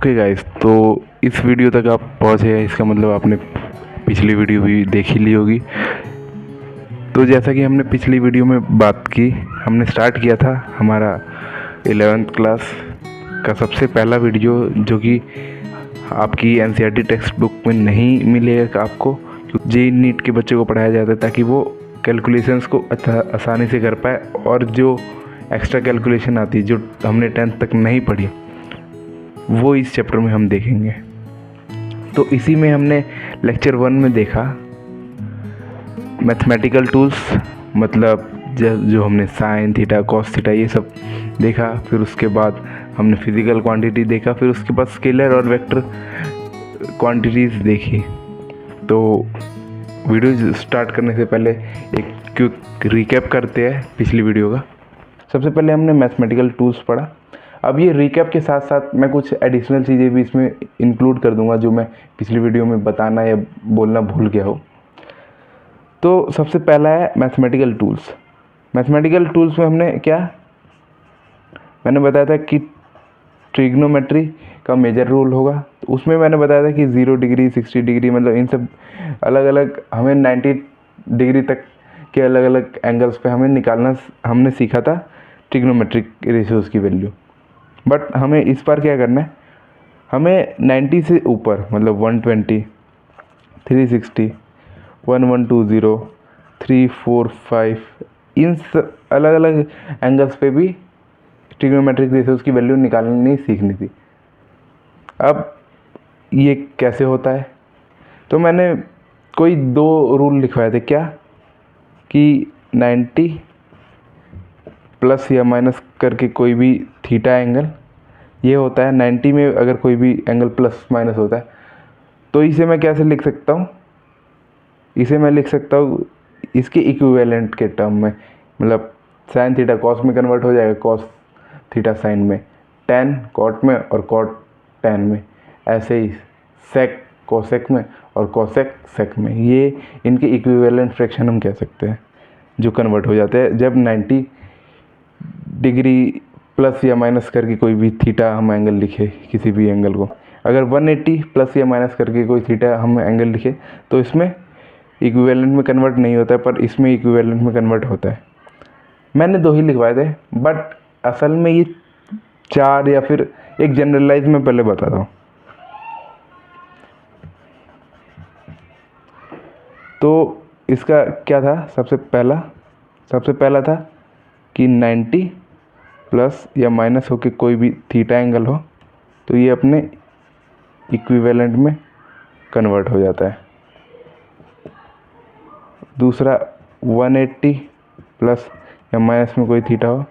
Okay guys, तो इस video तक आप पहुँचे हैं, इसका मतलब आपने पिछली वीडियो भी देख ही ली होगी। तो जैसा कि हमने पिछली वीडियो में बात की, हमने स्टार्ट किया था हमारा 11th क्लास का सबसे पहला वीडियो, जो कि आपकी एनसीईआरटी टेक्स्ट बुक में नहीं मिलेगा आपको। जेईई नीट के बच्चों को पढ़ाया जाता है ताकि वो कैलकुलेशंस को आसानी से कर पाए, और जो एक्स्ट्रा कैलकुलेशन आती है जो हमने 10th तक नहीं पढ़ी, वो इस चैप्टर में हम देखेंगे। तो इसी में हमने लेक्चर 1 में देखा मैथमेटिकल टूल्स, मतलब जो हमने साइन थीटा कॉस थीटा ये सब देखा। फिर उसके बाद हमने फिजिकल क्वांटिटी देखा, फिर उसके बाद स्केलर और वेक्टर क्वांटिटीज़ देखी। तो वीडियो स्टार्ट करने से पहले एक क्विक रिकैप करते हैं पिछली वीडियो का। सबसे पहले हमने मैथमेटिकल टूल्स पढ़ा। अब ये रिकैप के साथ साथ मैं कुछ एडिशनल चीज़ें भी इसमें इंक्लूड कर दूंगा जो मैं पिछली वीडियो में बताना या बोलना भूल गया हो। तो सबसे पहला है मैथमेटिकल टूल्स। मैथमेटिकल टूल्स में हमने मैंने बताया था कि ट्रिग्नोमेट्री का मेजर रूल होगा। तो उसमें मैंने बताया था कि 0 डिग्री 60 डिग्री, मतलब इन सब अलग अलग हमें 90 डिग्री तक के अलग अलग एंगल्स पे हमें निकालना हमने सीखा था ट्रिग्नोमेट्रिक रेशियोज़ की वैल्यू। बट हमें इस बार क्या करना है, हमें 90 से ऊपर, मतलब 120, 360, 1120, 345, इन अलग अलग एंगल्स पे भी ट्रिग्नोमेट्रिक रेशियोज़ की वैल्यू निकालनी सीखनी थी। अब ये कैसे होता है, तो मैंने कोई 2 रूल लिखवाए थे कि 90 प्लस या माइनस करके कोई भी थीटा एंगल ये होता है। 90 में अगर कोई भी एंगल प्लस माइनस होता है तो इसे मैं कैसे लिख सकता हूँ, इसे मैं लिख सकता हूँ इसके इक्विवेलेंट के टर्म में, मतलब साइन थीटा कॉस में कन्वर्ट हो जाएगा, कॉस थीटा साइन में, टैन कॉट में और कॉट टैन में, ऐसे ही सेक कोसेक में और कोसेक सेक में। ये इनके इक्विवेलेंट फ्रैक्शन हम कह सकते हैं जो कन्वर्ट हो जाते हैं जब 90 डिग्री प्लस या माइनस करके कोई भी थीटा हम एंगल लिखे किसी भी एंगल को। अगर 180 प्लस या माइनस करके कोई थीटा हम एंगल लिखे तो इसमें इक्विवेलेंट में कन्वर्ट नहीं होता है, पर इसमें इक्विवेलेंट में कन्वर्ट होता है। मैंने 2 ही लिखवाए थे, बट असल में ये 4 या फिर एक जनरलाइज में पहले बताता हूँ। तो इसका क्या था, सबसे पहला था कि 90 प्लस या माइनस होके कोई भी थीटा एंगल हो तो ये अपने इक्विवेलेंट में कन्वर्ट हो जाता है। दूसरा 180 प्लस या माइनस में कोई थीटा हो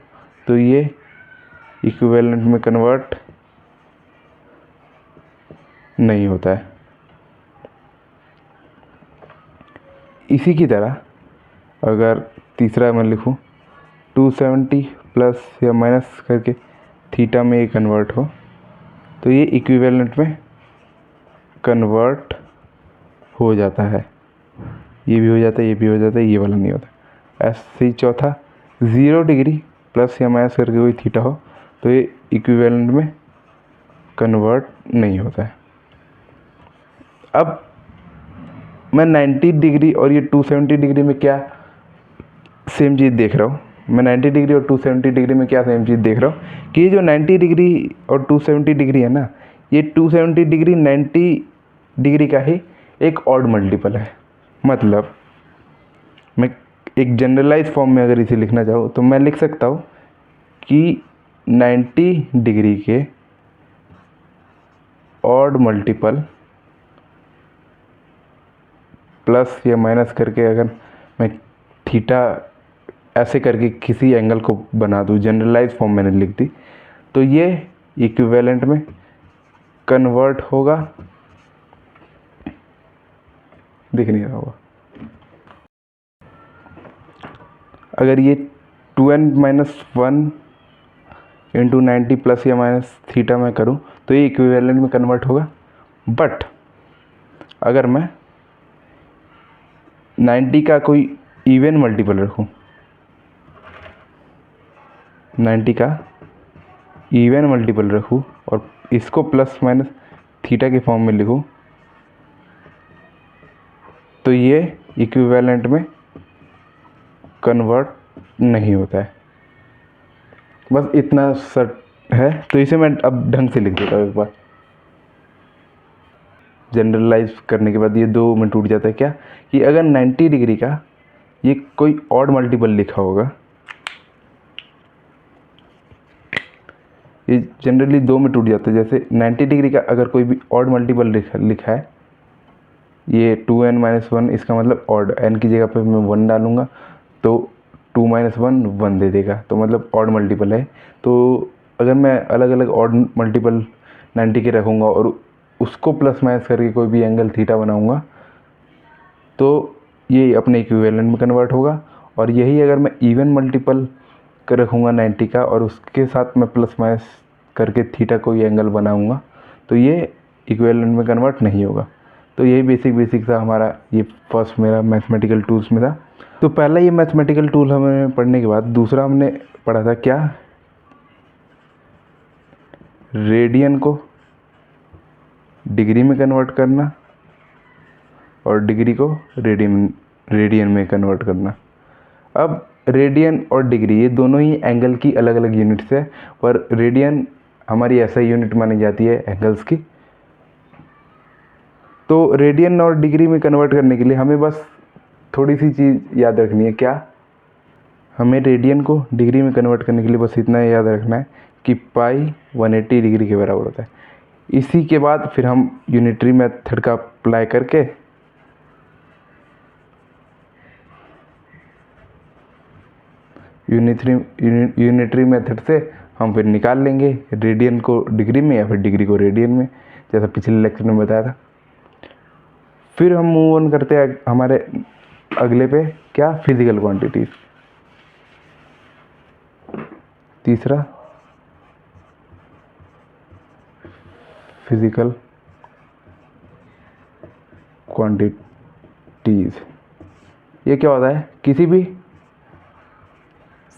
तो ये इक्विवेलेंट में कन्वर्ट नहीं होता है। इसी की तरह अगर तीसरा मैं लिखूं 270 प्लस या माइनस करके थीटा में ये कन्वर्ट हो तो ये इक्विवेलेंट में कन्वर्ट हो जाता है। ये भी हो जाता है, ये भी हो जाता है, ये वाला नहीं होता। ऐसे ही चौथा 0 डिग्री प्लस या माइनस करके कोई थीटा हो तो ये इक्विवेलेंट में कन्वर्ट नहीं होता है। अब मैं 90 डिग्री और ये 270 डिग्री में क्या सेम चीज़ देख रहा हूँ, मैं 90 डिग्री और 270 डिग्री में क्या सेम चीज़ देख रहा हूँ कि ये जो 90 डिग्री और 270 डिग्री है ना, ये 270 डिग्री 90 डिग्री का ही एक ऑड मल्टीपल है। मतलब मैं एक जनरलाइज फॉर्म में अगर इसे लिखना चाहूँ तो मैं लिख सकता हूँ कि 90 डिग्री के ऑड मल्टीपल प्लस या माइनस करके अगर मैं थीटा ऐसे करके किसी एंगल को बना दूँ, जनरलाइज फॉर्म मैंने लिख दी, तो ये इक्विवेलेंट में कन्वर्ट होगा। दिख नहीं रहा होगा। अगर ये 2n-1 इंटू 90 प्लस या माइनस थीटा में करूँ तो ये इक्विवेलेंट में कन्वर्ट होगा। बट अगर मैं 90 का कोई इवन मल्टीपल रखूँ, 90 का इवन मल्टीपल रखूँ और इसको प्लस माइनस थीटा के फॉर्म में लिखूँ तो ये इक्विवेलेंट में कन्वर्ट नहीं होता है। बस इतना सट है, तो इसे मैं अब ढंग से लिख देता हूँ एक बार। जनरलाइज करने के बाद ये 2 में टूट जाता है क्या, कि अगर 90 डिग्री का ये कोई ऑड मल्टीपल लिखा होगा, ये जनरली 2 में टूट जाता है। जैसे 90 डिग्री का अगर कोई भी ऑड मल्टीपल लिखा है, ये 2n-1, इसका मतलब ऑड, n की जगह पे मैं 1 डालूंगा तो 2-1 1 दे देगा, तो मतलब ऑड मल्टीपल है। तो अगर मैं अलग अलग ऑड मल्टीपल 90 के रखूँगा और उसको प्लस माइनस करके कोई भी एंगल थीटा बनाऊँगा तो ये अपने इक्विवेलेंट में कन्वर्ट होगा। और यही अगर मैं इवन मल्टीपल कर रखूँगा 90 का और उसके साथ मैं प्लस माइनस करके थीटा कोई एंगल बनाऊँगा तो ये इक्विवेलेंट में कन्वर्ट नहीं होगा। तो यही बेसिक था हमारा, ये फर्स्ट मेरा मैथमेटिकल टूल्स में था। तो पहला ये मैथमेटिकल टूल हमें पढ़ने के बाद दूसरा हमने पढ़ा था क्या, रेडियन को डिग्री में कन्वर्ट करना और डिग्री को रेडियन में कन्वर्ट करना। अब रेडियन और डिग्री ये दोनों ही एंगल की अलग अलग यूनिट्स है, पर रेडियन हमारी ऐसा यूनिट मानी जाती है एंगल्स की। तो रेडियन और डिग्री में कन्वर्ट करने के लिए हमें बस थोड़ी सी चीज़ याद रखनी है। क्या, हमें रेडियन को डिग्री में कन्वर्ट करने के लिए बस इतना याद रखना है कि पाई 180 डिग्री के बराबर होता है। इसी के बाद फिर हम यूनिटरी मेथड का अप्लाई करके यूनिटरी मेथड से हम फिर निकाल लेंगे रेडियन को डिग्री में या फिर डिग्री को रेडियन में, जैसा पिछले लेक्चर में बताया था। फिर हम मूव ऑन करते हैं हमारे अगले पे, क्या, फिजिकल क्वांटिटीज। तीसरा फिजिकल क्वांटिटीज, ये क्या होता है, किसी भी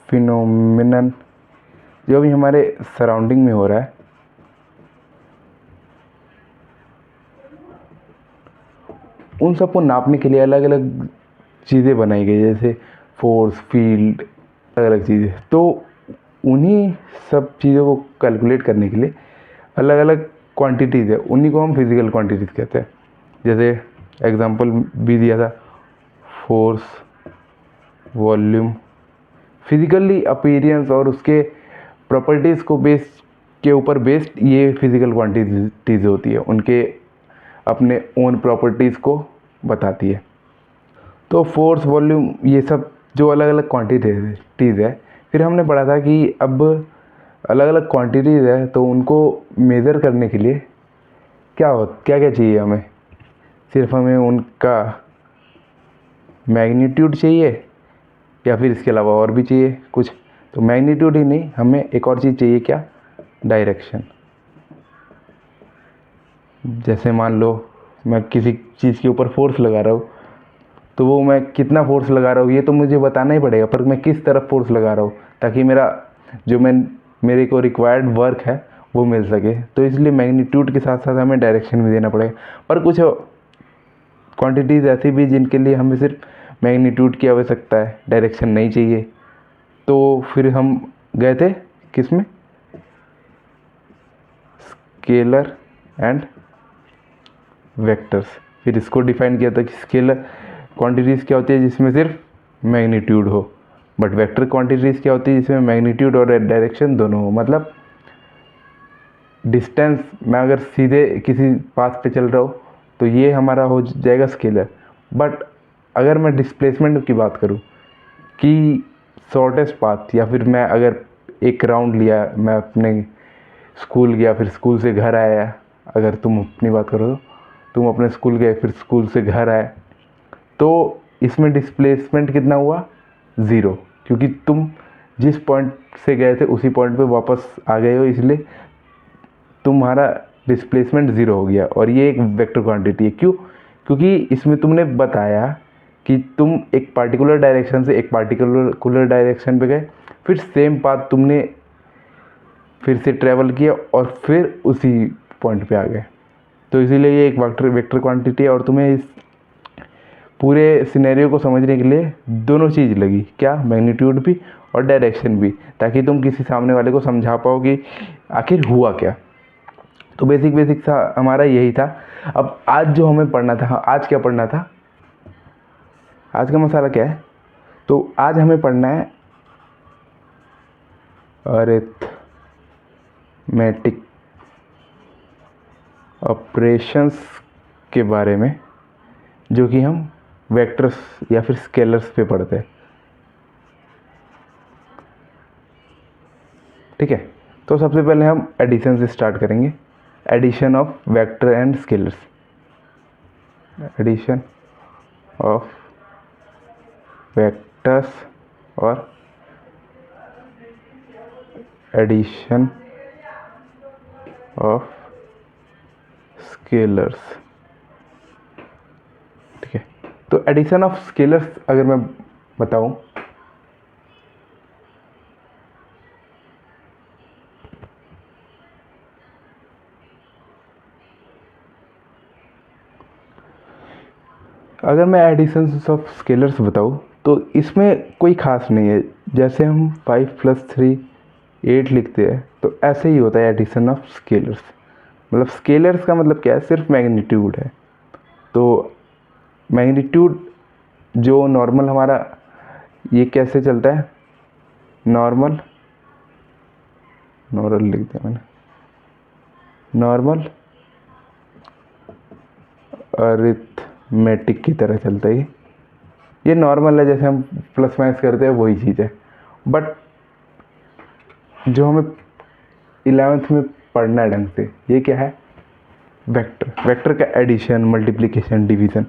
फिनोमिनन जो भी हमारे सराउंडिंग में हो रहा है उन सबको नापने के लिए अलग अलग चीज़ें बनाई गई, जैसे फोर्स, फील्ड, अलग अलग चीज़ें। तो उन्हीं सब चीज़ों को कैलकुलेट करने के लिए अलग अलग क्वांटिटीज़ है, उन्हीं को हम फिजिकल क्वांटिटीज़ कहते हैं। जैसे एग्जांपल भी दिया था, फोर्स, वॉल्यूम, फिजिकली अपीयरेंस और उसके प्रॉपर्टीज़ को के ऊपर बेस्ड ये फिजिकल क्वांटिटीज़ होती है, उनके अपने ओन प्रॉपर्टीज़ को बताती है। तो फोर्स, वॉल्यूम, ये सब जो अलग अलग क्वांटिटीज़ है, फिर हमने पढ़ा था कि अब अलग अलग क्वांटिटीज़ है तो उनको मेज़र करने के लिए क्या क्या चाहिए हमें, सिर्फ हमें उनका मैग्नीट्यूड चाहिए या फिर इसके अलावा और भी चाहिए कुछ। तो मैग्नीट्यूड ही नहीं, हमें एक और चीज़ चाहिए, क्या, डायरेक्शन। जैसे मान लो मैं किसी चीज़ के ऊपर फोर्स लगा रहा हूँ तो वो मैं कितना फोर्स लगा रहा हूँ ये तो मुझे बताना ही पड़ेगा, पर मैं किस तरफ फोर्स लगा रहा हूँ ताकि मेरे को रिक्वायर्ड वर्क है वो मिल सके। तो इसलिए मैग्नीट्यूड के साथ साथ हमें डायरेक्शन भी देना पड़ेगा। पर कुछ क्वांटिटीज़ ऐसी भी जिनके लिए हमें सिर्फ मैग्नीट्यूड की आवश्यकता है, डायरेक्शन नहीं चाहिए। तो फिर हम गए थे किस में, स्केलर एंड वेक्टर्स। फिर इसको डिफाइन किया था कि स्केलर क्वांटिटीज़ क्या होती है जिसमें सिर्फ मैग्नीट्यूड हो, बट वेक्टर क्वांटिटीज़ क्या होती है जिसमें मैग्नीट्यूड और डायरेक्शन दोनों हो। मतलब डिस्टेंस, मैं अगर सीधे किसी पाथ पे चल रहा हूँ तो ये हमारा हो जाएगा स्केलर। बट अगर मैं डिस्प्लेसमेंट की बात करूँ कि शॉर्टेस्ट पाथ, या फिर मैं अगर एक राउंड लिया, मैं अपने स्कूल गया फिर स्कूल से घर आया, अगर तुम अपनी बात करो तो तुम अपने स्कूल गए फिर स्कूल से घर आए, तो इसमें डिस्प्लेसमेंट कितना हुआ, 0, क्योंकि तुम जिस पॉइंट से गए थे उसी पॉइंट पे वापस आ गए हो, इसलिए तुम्हारा डिस्प्लेसमेंट 0 हो गया। और ये एक वेक्टर क्वांटिटी है। क्यों, क्योंकि इसमें तुमने बताया कि तुम एक पार्टिकुलर डायरेक्शन से एक पार्टिकुलर डायरेक्शन पे गए, फिर सेम पाथ तुमने फिर से ट्रैवल किया और फिर उसी पॉइंट पे आ गए। तो इसीलिए ये एक वेक्टर क्वांटिटी है। और तुम्हें इस पूरे सिनेरियो को समझने के लिए दोनों चीज़ लगी, क्या, मैग्नीट्यूड भी और डायरेक्शन भी, ताकि तुम किसी सामने वाले को समझा पाओ कि आखिर हुआ क्या। तो बेसिक सा हमारा यही था। अब आज जो हमें पढ़ना था, आज क्या पढ़ना था, आज का मसाला क्या है, तो आज हमें पढ़ना है अरिथमेटिक ऑपरेशंस के बारे में, जो कि हम वेक्टर्स या फिर स्केलर्स पे पढ़ते हैं। ठीक है, तो सबसे पहले हम एडिशन से स्टार्ट करेंगे। Addition of vector and scalars, addition of vectors और एडिशन ऑफ स्केलर्स। ठीक है, तो एडिशन ऑफ स्केलर्स अगर मैं बताऊं, अगर मैं एडिशन ऑफ स्केलर्स बताऊं तो इसमें कोई ख़ास नहीं है। जैसे हम 5 + 3 8 लिखते हैं, तो ऐसे ही होता है एडिशन ऑफ स्केलर्स। मतलब स्केलर्स का मतलब क्या है, सिर्फ मैग्नीट्यूड है। तो मैग्नीट्यूड जो नॉर्मल हमारा ये कैसे चलता है, नॉर्मल लिख दिया मैंने, नॉर्मल अरिथमेटिक की तरह चलता है। ये नॉर्मल है, जैसे हम प्लस माइनस करते हैं वही चीज़ है। बट जो हमें 11th में पढ़ना है ढंग से, ये क्या है, वेक्टर का एडिशन, मल्टीप्लिकेशन, डिवीज़न।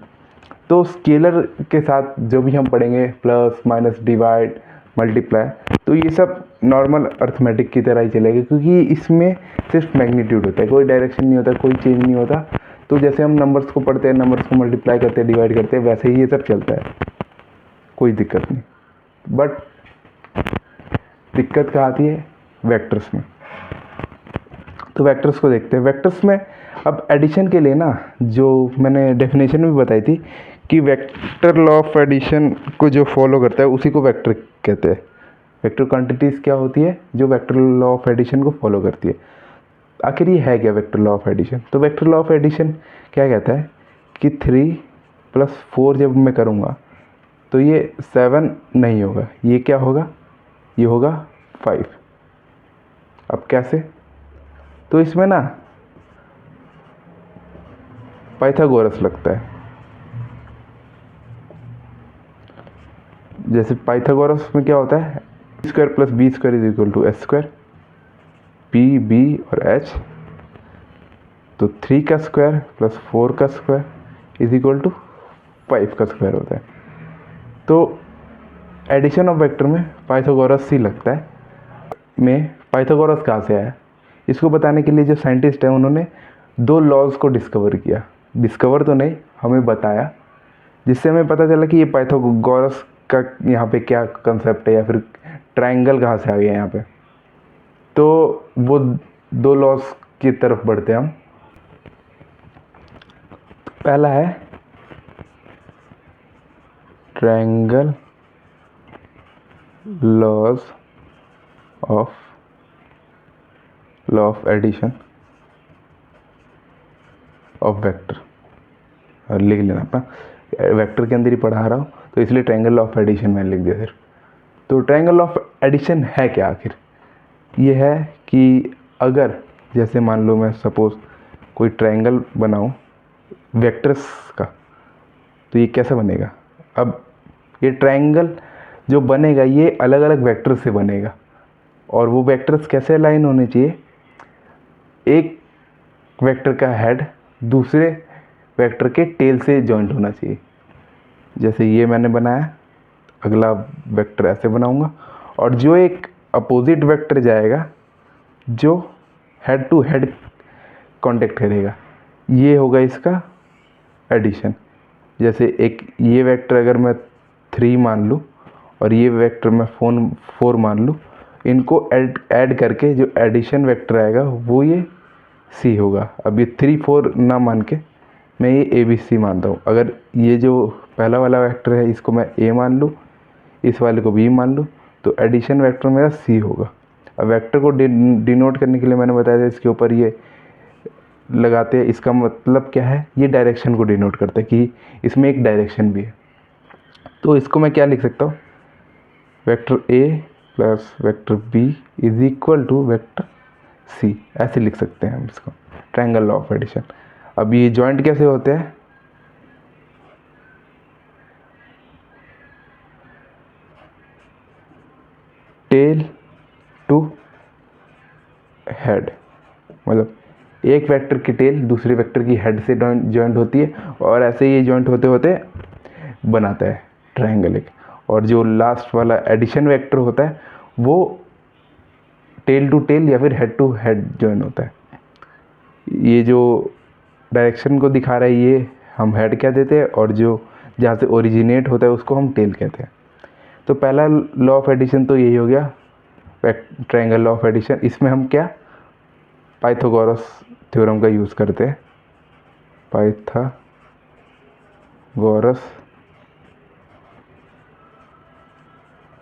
तो स्केलर के साथ जो भी हम पढ़ेंगे, प्लस माइनस, डिवाइड, मल्टीप्लाई, तो ये सब नॉर्मल अर्थमेटिक की तरह ही चलेगा, क्योंकि इसमें सिर्फ मैग्नीट्यूड होता है, कोई डायरेक्शन नहीं होता, कोई चेंज नहीं होता। तो जैसे हम नंबर्स को पढ़ते हैं, नंबर्स को मल्टीप्लाई करते हैं, डिवाइड करते हैं, वैसे ही ये सब चलता है, कोई दिक्कत नहीं। बट दिक्कत कहाँ आती है, वेक्टर्स में। तो वेक्टर्स को देखते हैं। वेक्टर्स में अब एडिशन के लिए ना, जो मैंने डेफिनेशन भी बताई थी कि वेक्टर लॉ ऑफ एडिशन को जो फॉलो करता है उसी को वेक्टर कहते हैं। वेक्टर क्वांटिटीज़ क्या होती है, जो वेक्टर लॉ ऑफ एडिशन को फॉलो करती है। आखिर ये है क्या वेक्टर लॉ ऑफ एडिशन? तो वेक्टर लॉ ऑफ एडिशन क्या कहता है कि 3 + 4 जब मैं करूँगा तो ये 7 नहीं होगा, ये क्या होगा, ये होगा 5। अब कैसे? तो इसमें ना पाइथागोरस लगता है। जैसे पाइथागोरस में क्या होता है, a² + b² = s², p, b और h। तो 3 का स्क्वायर + 4 का स्क्वायर = 5 का स्क्वायर होता है। तो एडिशन ऑफ वेक्टर में पाइथागोरस ही लगता है। में पाइथागोरस कहाँ से आया, इसको बताने के लिए जो साइंटिस्ट है उन्होंने 2 लॉज को डिस्कवर किया। डिस्कवर तो नहीं, हमें बताया, जिससे हमें पता चला कि ये पाइथागोरस का यहाँ पे क्या कंसेप्ट है, या फिर ट्रायंगल कहाँ से आ गया यहाँ पे। तो वो 2 लॉज की तरफ बढ़ते हैं हम। पहला है triangle laws of law of addition of vector. लिख लेना अपना, वेक्टर के अंदर ही पढ़ा रहा हूँ तो इसलिए ट्रायंगल ऑफ एडिशन मैंने लिख दिया सिर्फ। तो ट्रायंगल ऑफ एडिशन है क्या आखिर? ये है कि अगर जैसे मान लो मैं सपोज कोई ट्रायंगल बनाऊँ वेक्टर्स का, तो ये कैसा बनेगा। अब ये ट्रायंगल जो बनेगा ये अलग अलग वेक्टर से बनेगा, और वो वेक्टर्स कैसे अलाइन होने चाहिए, एक वेक्टर का हेड दूसरे वेक्टर के टेल से जॉइंट होना चाहिए। जैसे ये मैंने बनाया, अगला वेक्टर ऐसे बनाऊंगा, और जो एक अपोजिट वेक्टर जाएगा जो हेड टू हेड कांटेक्ट करेगा, ये होगा इसका एडिशन। जैसे एक ये वेक्टर अगर मैं 3 मान लूँ और ये वेक्टर मैं 4 मान लूँ, इनको ऐड करके जो एडिशन वेक्टर आएगा वो ये सी होगा। अब ये 3 4 ना मान के मैं ये ए बी सी मानता हूँ। अगर ये जो पहला वाला वेक्टर है इसको मैं ए मान लूँ, इस वाले को बी मान लूँ, तो एडिशन वेक्टर मेरा सी होगा। अब वेक्टर को डिनोट करने के लिए मैंने बताया था इसके ऊपर ये लगाते हैं। इसका मतलब क्या है, ये डायरेक्शन को डिनोट करता है कि इसमें एक डायरेक्शन भी है। तो इसको मैं क्या लिख सकता हूँ, vector A plus vector B is equal to vector C, ऐसे लिख सकते हैं हम इसको, ट्रायंगल लॉ ऑफ एडिशन। अब ये जॉइंट कैसे होते हैं, टेल टू हेड, मतलब एक वेक्टर की टेल दूसरे वेक्टर की हेड से जॉइंट होती है और ऐसे ये जॉइंट होते होते बनाता है ट्रायंगल एक। और जो लास्ट वाला एडिशन वेक्टर होता है वो टेल टू टेल या फिर हेड टू हेड जॉइन होता है। ये जो डायरेक्शन को दिखा रहा है ये हम हेड कह देते हैं, और जो जहाँ से ओरिजिनेट होता है उसको हम टेल कहते हैं। तो पहला लॉ ऑफ एडिशन तो यही हो गया, ट्रायंगल लॉ ऑफ एडिशन। इसमें हम क्या पाइथागोरस थ्योरम का यूज़ करते हैं, पाइथागोरस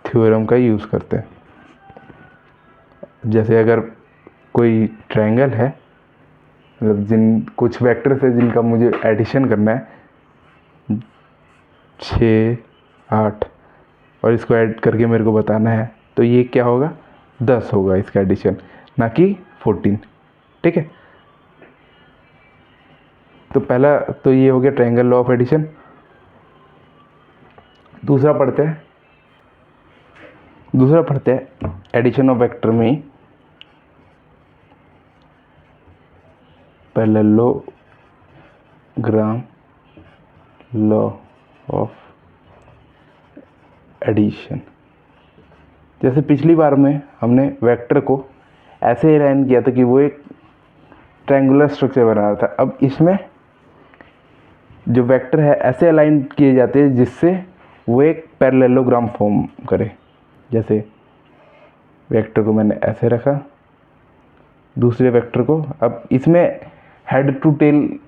थ्योरम का यूज़ करते हैं। जैसे अगर कोई ट्रायंगल है, मतलब जिन कुछ वेक्टर्स है जिनका मुझे एडिशन करना है 6 8 और इसको ऐड करके मेरे को बताना है, तो ये क्या होगा 10 होगा इसका एडिशन, ना कि 14। ठीक है, तो पहला तो ये हो गया ट्रायंगल लॉ ऑफ एडिशन। दूसरा पढ़ते हैं एडिशन ऑफ वेक्टर में पैरेललोग्राम लॉ ऑफ एडिशन। जैसे पिछली बार में हमने वेक्टर को ऐसे अलाइन किया था कि वो एक ट्रायंगुलर स्ट्रक्चर बना रहा था। अब इसमें जो वेक्टर है ऐसे अलाइन किए जाते हैं जिससे वो एक पैरेललोग्राम फॉर्म करे। जैसे वेक्टर को मैंने ऐसे रखा, दूसरे वेक्टर को, अब इसमें हेड टू टेल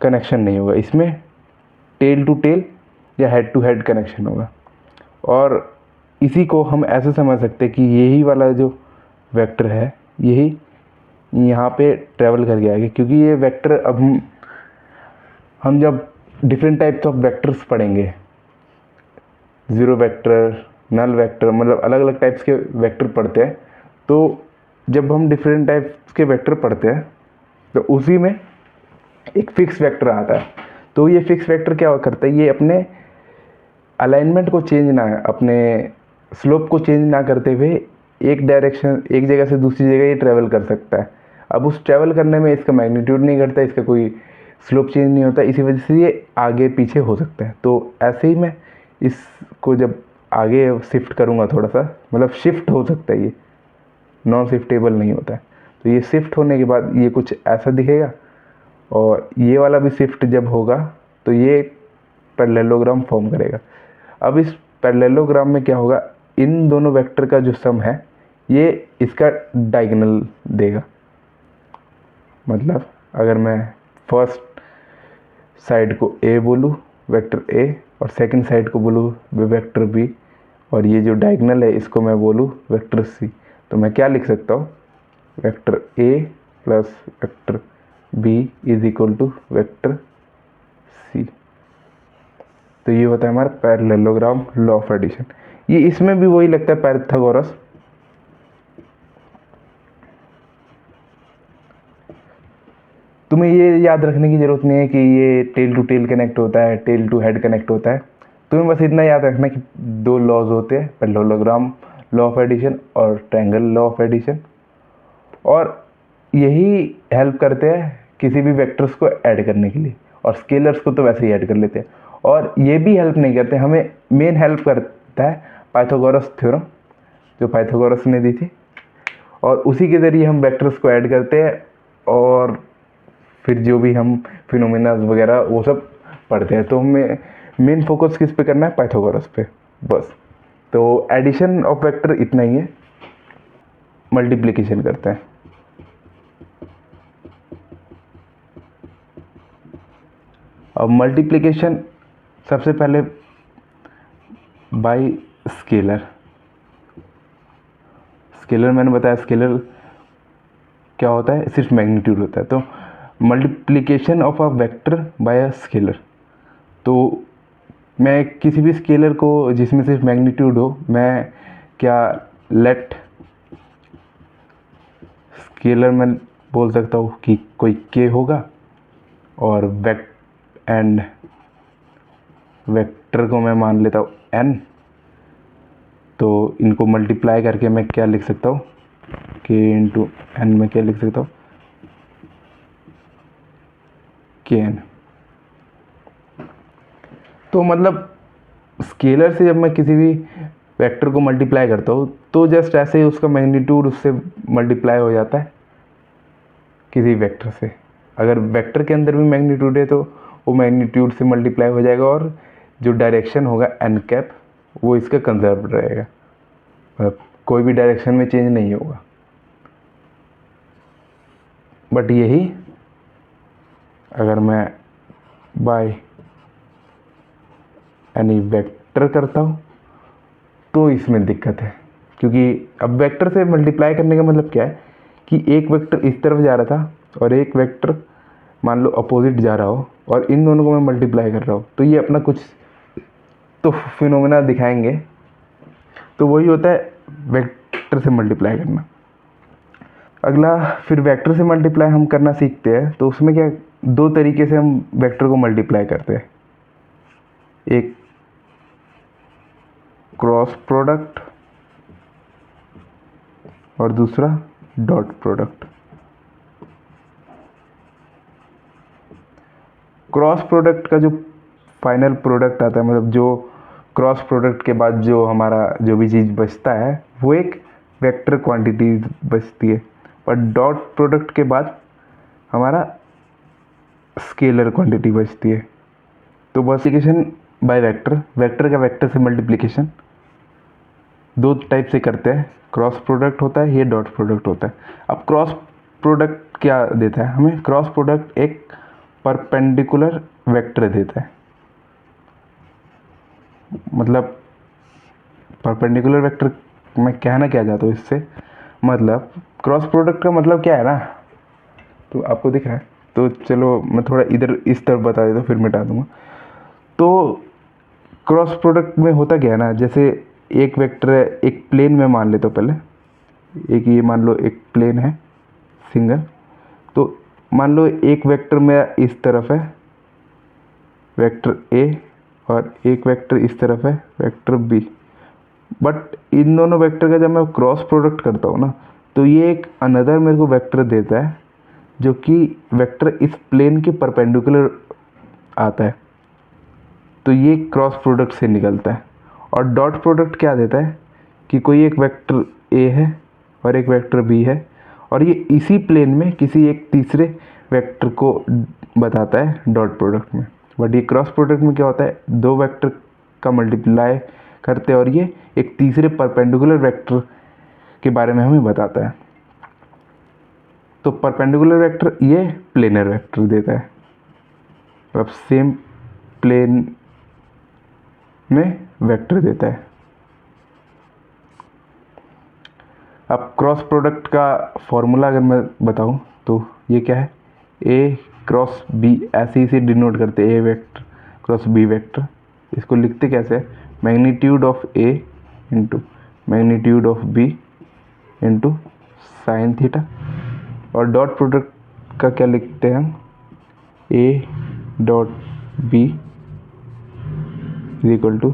कनेक्शन नहीं होगा, इसमें टेल टू टेल या हेड टू हेड कनेक्शन होगा। और इसी को हम ऐसे समझ सकते हैं कि यही वाला जो वेक्टर है यही यहाँ पे ट्रेवल करके आएगा, क्योंकि ये वेक्टर अब हम जब डिफरेंट टाइप्स ऑफ वेक्टर्स पढ़ेंगे, ज़ीरो वेक्टर, नल वेक्टर, मतलब अलग अलग टाइप्स के वेक्टर पढ़ते हैं, तो जब हम डिफरेंट टाइप्स के वेक्टर पढ़ते हैं तो उसी में एक फिक्स वेक्टर आता है। तो ये फिक्स वेक्टर क्या करता है, ये अपने अलाइनमेंट को चेंज ना, अपने स्लोप को चेंज ना करते हुए एक डायरेक्शन, एक जगह से दूसरी जगह ये ट्रैवल कर सकता है। अब उस ट्रैवल करने में इसका मैग्नीट्यूड नहीं घटता, इसका कोई स्लोप चेंज नहीं होता, इसी वजह से ये आगे पीछे हो सकता है। तो ऐसे ही मैं इसको जब आगे शिफ्ट करूँगा थोड़ा सा, मतलब शिफ्ट हो सकता है, ये नॉन शिफ्टेबल नहीं होता है। तो ये शिफ्ट होने के बाद ये कुछ ऐसा दिखेगा, और ये वाला भी शिफ्ट जब होगा तो ये पैरेललोग्राम फॉर्म करेगा। अब इस पैरेललोग्राम में क्या होगा, इन दोनों वेक्टर का जो सम है ये इसका डायगोनल देगा। मतलब अगर मैं फर्स्ट साइड को ए बोलूँ वेक्टर ए, और सेकंड साइड को बोलूँ वेक्टर बी, और ये जो डायगोनल है इसको मैं बोलूँ वेक्टर सी, तो मैं क्या लिख सकता हूँ, vector A plus vector B is equal to vector C. तो ये होता है हमारा पैरेललोग्राम लॉ ऑफ एडिशन। ये इसमें भी वही लगता है पाइथागोरस। तुम्हें ये याद रखने की ज़रूरत नहीं है कि ये टेल टू टेल कनेक्ट होता है, टेल टू हेड कनेक्ट होता है। तुम्हें बस इतना याद रखना कि दो लॉज होते हैं, पैरेललोग्राम लॉ ऑफ एडिशन और ट्रायंगल लॉ ऑफ एडिशन, और यही हेल्प करते हैं किसी भी वेक्टर्स को ऐड करने के लिए, और स्केलर्स को तो वैसे ही ऐड कर लेते हैं। और ये भी हेल्प नहीं करते, हमें मेन हेल्प करता है पाइथागोरस थ्योरम जो पाइथागोरस ने दी थी, और उसी के ज़रिए हम वेक्टर्स को ऐड करते हैं, और फिर जो भी हम फिनोमेना वगैरह वो सब पढ़ते हैं। तो हमें मेन फोकस किस पे करना है, पाइथागोरस पे, बस। तो एडिशन ऑफ वेक्टर इतना ही है। मल्टीप्लिकेशन करते हैं। अब मल्टीप्लिकेशन सबसे पहले बाय स्केलर। स्केलर मैंने बताया, स्केलर क्या होता है, सिर्फ मैग्नीट्यूड होता है। तो multiplication of a vector by a scalar, तो मैं किसी भी स्केलर को जिसमें सिर्फ मैग्नीट्यूड हो, मैं क्या लेट स्केलर में बोल सकता हूँ कि कोई के होगा, और वेक्टर को मैं मान लेता हूँ n। तो इनको मल्टीप्लाई करके मैं क्या लिख सकता हूँ, k इंटू एन में क्या लिख सकता हूँ, kn। तो मतलब स्केलर से जब मैं किसी भी वेक्टर को मल्टीप्लाई करता हूँ तो जस्ट ऐसे ही उसका मैग्नीट्यूड उससे मल्टीप्लाई हो जाता है किसी वेक्टर से। अगर वेक्टर के अंदर भी मैग्नीट्यूड है तो वो मैग्नीट्यूड से मल्टीप्लाई हो जाएगा, और जो डायरेक्शन होगा एन कैप वो इसका कंजर्व रहेगा, मतलब कोई भी डायरेक्शन में चेंज नहीं होगा। बट यही अगर मैं बाय एनी वेक्टर करता हूँ तो इसमें दिक्कत है, क्योंकि अब वेक्टर से मल्टीप्लाई करने का मतलब क्या है कि एक वेक्टर इस तरफ जा रहा था और एक वेक्टर मान लो अपोजिट जा रहा हो, और इन दोनों को मैं मल्टीप्लाई कर रहा हूँ, तो ये अपना कुछ तो फिनोमेना दिखाएंगे। तो वही होता है वेक्टर से मल्टीप्लाई करना। अगला फिर वेक्टर से मल्टीप्लाई हम करना सीखते हैं, तो उसमें क्या दो तरीके से हम वेक्टर को मल्टीप्लाई करते हैं, एक क्रॉस प्रोडक्ट और दूसरा डॉट प्रोडक्ट। क्रॉस प्रोडक्ट का जो फाइनल प्रोडक्ट आता है, मतलब जो क्रॉस प्रोडक्ट के बाद जो हमारा जो भी चीज़ बचता है वो एक वेक्टर क्वांटिटी बचती है, और डॉट प्रोडक्ट के बाद हमारा स्केलर क्वांटिटी बचती है। तो मल्टीप्लिकेशन बाय वेक्टर, वेक्टर का वेक्टर से मल्टीप्लिकेशन दो टाइप से करते हैं, क्रॉस प्रोडक्ट होता है, ये डॉट प्रोडक्ट होता है। अब क्रॉस प्रोडक्ट क्या देता है हमें, क्रॉस प्रोडक्ट एक परपेंडिकुलर वेक्टर देता है। मतलब परपेंडिकुलर वेक्टर मैं कहना क्या चाहता हूँ इससे, मतलब क्रॉस प्रोडक्ट का मतलब क्या है ना, तो आपको दिख रहा है, तो चलो मैं थोड़ा इधर इस तरफ बता देता हूँ फिर मिटा दूंगा। तो क्रॉस प्रोडक्ट में होता क्या है ना, जैसे एक वेक्टर है, एक प्लेन में मान लेता हूँ पहले, एक ये मान लो एक प्लेन है सिंगल, तो मान लो एक वेक्टर मेरा इस तरफ है वेक्टर ए, और एक वेक्टर इस तरफ है वेक्टर बी। बट इन दोनों वेक्टर का जब मैं क्रॉस प्रोडक्ट करता हूँ ना, तो ये एक अनदर मेरे को वेक्टर देता है जो कि वेक्टर इस प्लेन के परपेंडिकुलर आता है, तो ये क्रॉस प्रोडक्ट से निकलता है। और डॉट प्रोडक्ट क्या देता है कि कोई एक वेक्टर ए है और एक वेक्टर बी है, और ये इसी प्लेन में किसी एक तीसरे वेक्टर को बताता है डॉट प्रोडक्ट में। बट ये क्रॉस प्रोडक्ट में क्या होता है, दो वेक्टर का मल्टीप्लाई करते हैं और ये एक तीसरे परपेंडिकुलर वेक्टर के बारे में हमें बताता है। तो परपेंडिकुलर वेक्टर ये प्लेनर वेक्टर देता है, मतलब सेम प्लेन में वेक्टर देता है। अब क्रॉस प्रोडक्ट का फॉर्मूला अगर मैं बताऊं तो ये क्या है, ए क्रॉस बी, ऐसे इसे डिनोट करते हैं, A vector cross B vector. इसको लिखते कैसे है, magnitude of A into magnitude of B into sine theta. और डॉट प्रोडक्ट का क्या लिखते हैं हम, A dot B is equal to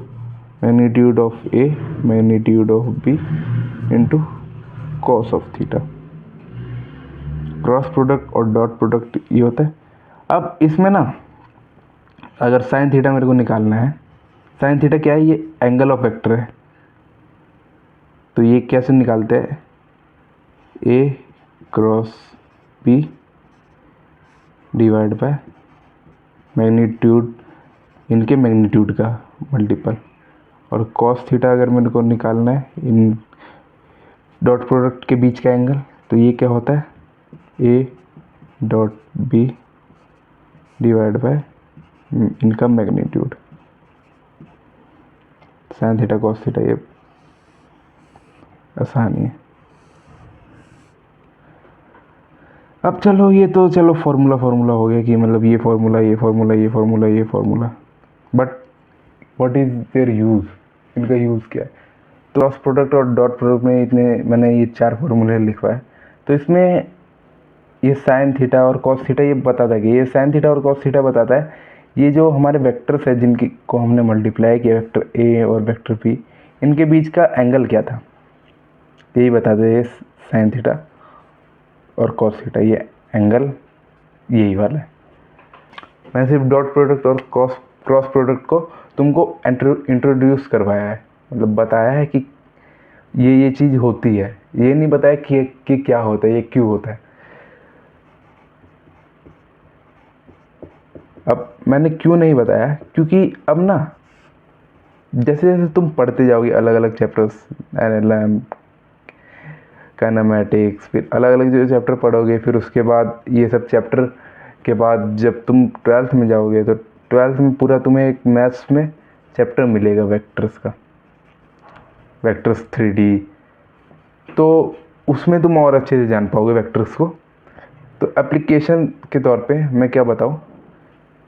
magnitude of A magnitude of B into cos of theta. Cross product और डॉट प्रोडक्ट ये होता है। अब इसमें ना अगर साइन थीटा मेरे को निकालना है, साइन थीटा क्या है, ये एंगल ऑफ वेक्टर है, तो ये कैसे निकालते हैं, A cross B divide by magnitude, इनके मैग्नीट्यूड का मल्टीपल। और कॉस थीटा अगर मेरे को निकालना है इन डॉट प्रोडक्ट के बीच का एंगल, तो ये क्या होता है A dot B divide by इनका magnitude sine theta cos theta. ये आसानी है। अब चलो ये तो चलो फार्मूला हो गया कि मतलब ये formula but what is there use, इनका यूज़ क्या है। तो क्रॉस प्रोडक्ट और डॉट प्रोडक्ट में इतने मैंने ये 4 फार्मूले लिखवाए। तो इसमें ये साइन थीटा और कॉस थीटा ये बताता है कि ये साइन थीटा और कॉस थीटा बताता है ये जो हमारे वेक्टर्स है जिनकी को हमने मल्टीप्लाई किया, वेक्टर ए और वेक्टर बी, इनके बीच का एंगल क्या था, यही बताते हैं साइन थीटा और कॉस थीटा। ये एंगल यही वाला है। मैं सिर्फ डॉट प्रोडक्ट और क्रॉस प्रोडक्ट को तुमको इंट्रोड्यूस करवाया है, मतलब बताया है कि ये चीज़ होती है, ये नहीं बताया कि क्या होता है, ये क्यों होता है। अब मैंने क्यों नहीं बताया, क्योंकि अब ना जैसे जैसे तुम पढ़ते जाओगे अलग अलग चैप्टर्स, एनएलएम, काइनेमैटिक्स, फिर अलग अलग जो चैप्टर पढ़ोगे, फिर उसके बाद ये सब चैप्टर के बाद जब तुम 12th में जाओगे तो 12th में पूरा तुम्हें एक मैथ्स में चैप्टर मिलेगा वेक्टर्स का, वेक्टर्स 3D। तो उसमें तुम और अच्छे से जान पाओगे वेक्टर्स को। तो एप्लीकेशन के तौर पे मैं क्या बताऊँ,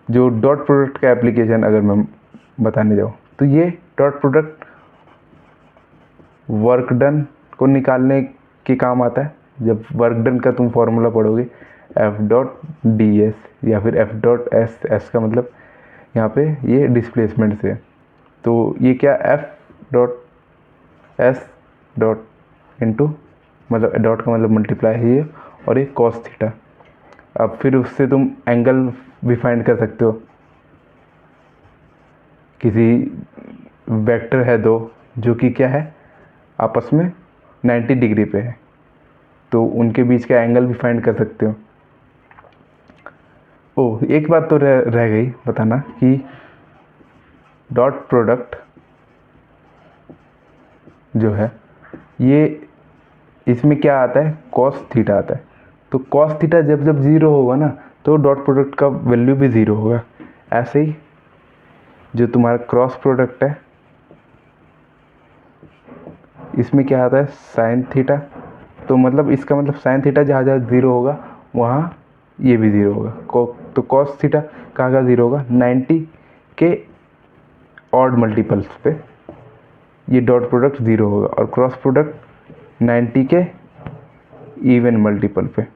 जो डॉट प्रोडक्ट का एप्लीकेशन अगर मैं बताने जाऊँ तो ये डॉट प्रोडक्ट वर्क डन को निकालने के काम आता है। जब वर्क डन का तुम फॉर्मूला पढ़ोगे एफ डॉट डी एस या फिर एफ डॉट एस, एस का मतलब यहाँ पे ये डिस्प्लेसमेंट से, तो ये क्या F dot S dot into, मतलब डॉट का मतलब मल्टीप्लाई है ये, और ये कॉस थीटा। अब फिर उससे तुम एंगल भी फाइंड कर सकते हो। किसी वेक्टर है दो जो कि क्या है आपस में 90 डिग्री पे है, तो उनके बीच का एंगल भी फाइंड कर सकते हो। ओह, एक बात तो रह गई बताना कि डॉट प्रोडक्ट जो है ये इसमें क्या आता है, कॉस थीटा आता है। तो कॉस थीटा जब जब ज़ीरो होगा ना तो डॉट प्रोडक्ट का वैल्यू भी ज़ीरो होगा। ऐसे ही जो तुम्हारा क्रॉस प्रोडक्ट है इसमें क्या आता है साइन थीटा, तो मतलब इसका मतलब साइन थीटा जहाँ जहाँ ज़ीरो होगा वहाँ ये भी ज़ीरो होगा। तो कॉस थीटा कहाँ कहाँ ज़ीरो होगा, 90 के ऑड मल्टीपल्स पे ये डॉट प्रोडक्ट ज़ीरो होगा, और क्रॉस प्रोडक्ट 90 के इवन मल्टीपल पे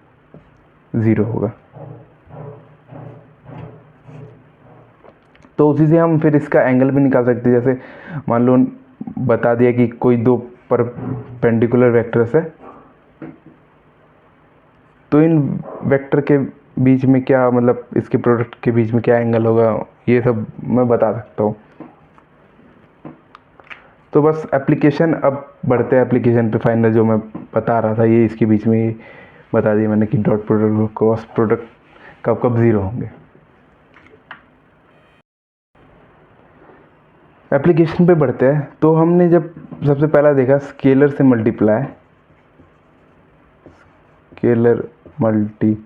ज़ीरो होगा। तो उसी से हम फिर इसका एंगल भी निकाल सकते हैं। जैसे मान लो बता दिया कि कोई दो परपेंडिकुलर वेक्टर्स है, तो इन वेक्टर के बीच में क्या, मतलब इसके प्रोडक्ट के बीच में क्या एंगल होगा, ये सब मैं बता सकता हूँ। तो बस एप्लीकेशन, अब बढ़ते हैं एप्लीकेशन पे। फाइनल जो मैं बता रहा था ये इसके बीच में ही बता दिया मैंने कि डॉट प्रोडक्ट और क्रॉस प्रोडक्ट कब कब ज़ीरो होंगे। एप्लीकेशन पे बढ़ते हैं। तो हमने जब सबसे पहला देखा स्केलर से multiply, scalar multiplication